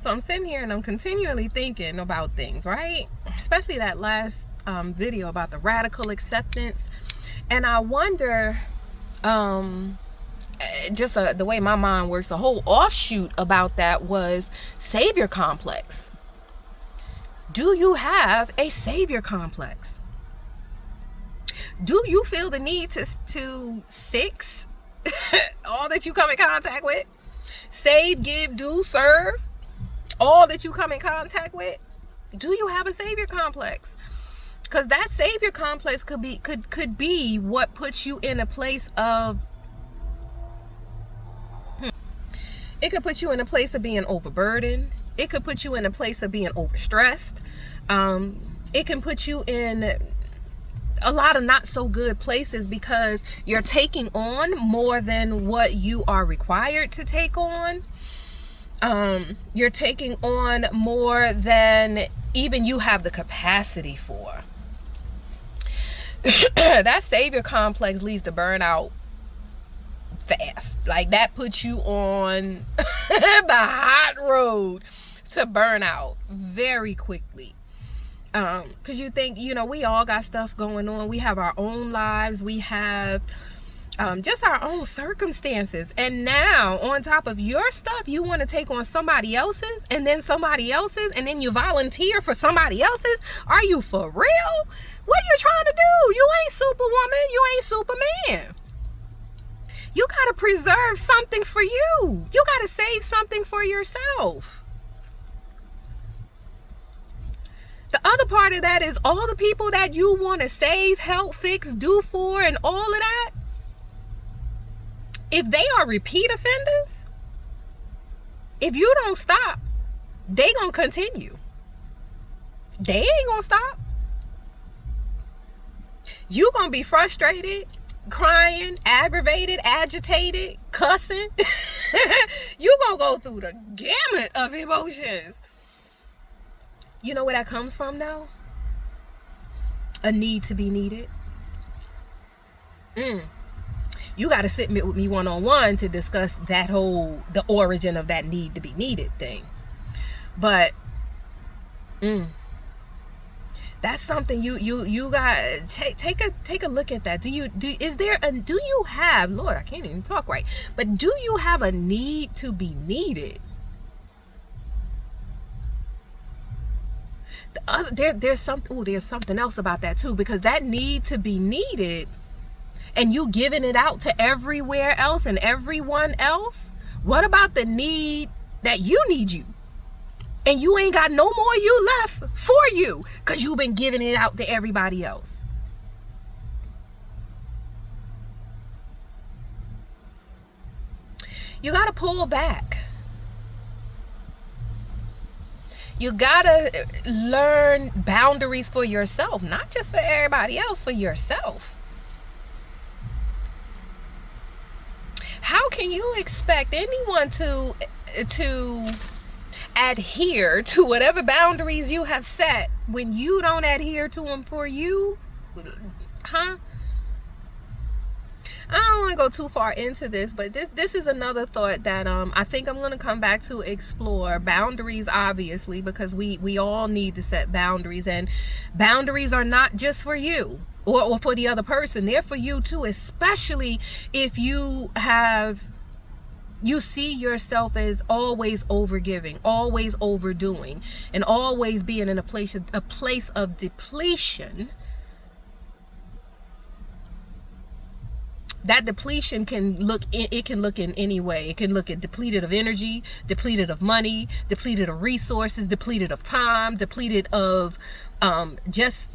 So I'm sitting here and I'm continually thinking about things, right? Especially that last video about the radical acceptance. And I wonder, just the way my mind works, a whole offshoot about that was savior complex. Do you have a savior complex? Do you feel the need to fix all that you come in contact with? Save, give, do, serve all that you come in contact with? Do you have a savior complex? Because that savior complex could be what puts you in a place of it could put you in a place of being overburdened. It could put you in a place of being overstressed. It can put you in a lot of not so good places because you're taking on more than what you are required to take on. You're taking on more than even you have the capacity for. That savior complex leads to burnout fast. Like, that puts you on the hot road to burnout very quickly. Because you think, we all got stuff going on. We have our own lives. We have just our own circumstances. And now, on top of your stuff, you want to take on somebody else's, and then somebody else's, and then you volunteer for somebody else's. Are you for real? What are you trying to do? You ain't Superwoman. You ain't Superman. You got to preserve something for you. You got to save something for yourself. The other part of that is all the people that you want to save, help, fix, do for, and all of that. If they are repeat offenders, if you don't stop, they gonna continue. They ain't gonna stop. You gonna be frustrated, crying, aggravated, agitated, cussing. You gonna go through the gamut of emotions. You know where that comes from, though? A need to be needed. You got to sit with me one-on-one to discuss the origin of that need to be needed thing. But that's something you got take a look at that. Do you have, Lord, I can't even talk right, but do you have a need to be needed? There's something else about that too, because that need to be needed and you giving it out to everywhere else and everyone else. What about the need that you need you? And you ain't got no more you left for you because you've been giving it out to everybody else. You got to pull back. You got to learn boundaries for yourself, not just for everybody else, for yourself. How can you expect anyone to adhere to whatever boundaries you have set when you don't adhere to them for you? Huh? I don't want to go too far into this, but this is another thought that I think I'm going to come back to explore. Boundaries, obviously, because we all need to set boundaries, and boundaries are not just for you or for the other person. They're for you too, especially if you see yourself as always overgiving, always overdoing, and always being in a place of depletion. That depletion can look in any way. It can look at depleted of energy, depleted of money, depleted of resources, depleted of time, depleted of just,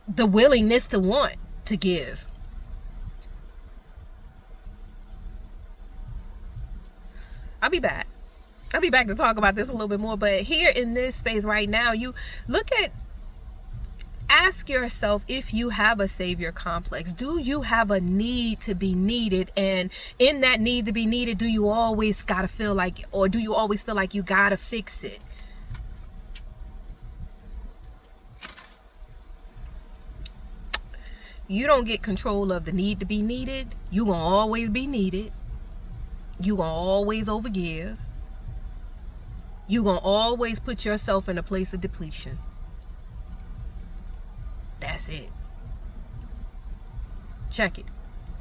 the willingness to want to give. I'll be back to talk about this a little bit more, but here in this space right now, you ask yourself if you have a savior complex. Do you have a need to be needed? And in that need to be needed, do you always feel like you gotta fix it? You don't get control of the need to be needed. You gonna always be needed. You gonna always overgive. You're going to always put yourself in a place of depletion. That's it. Check it.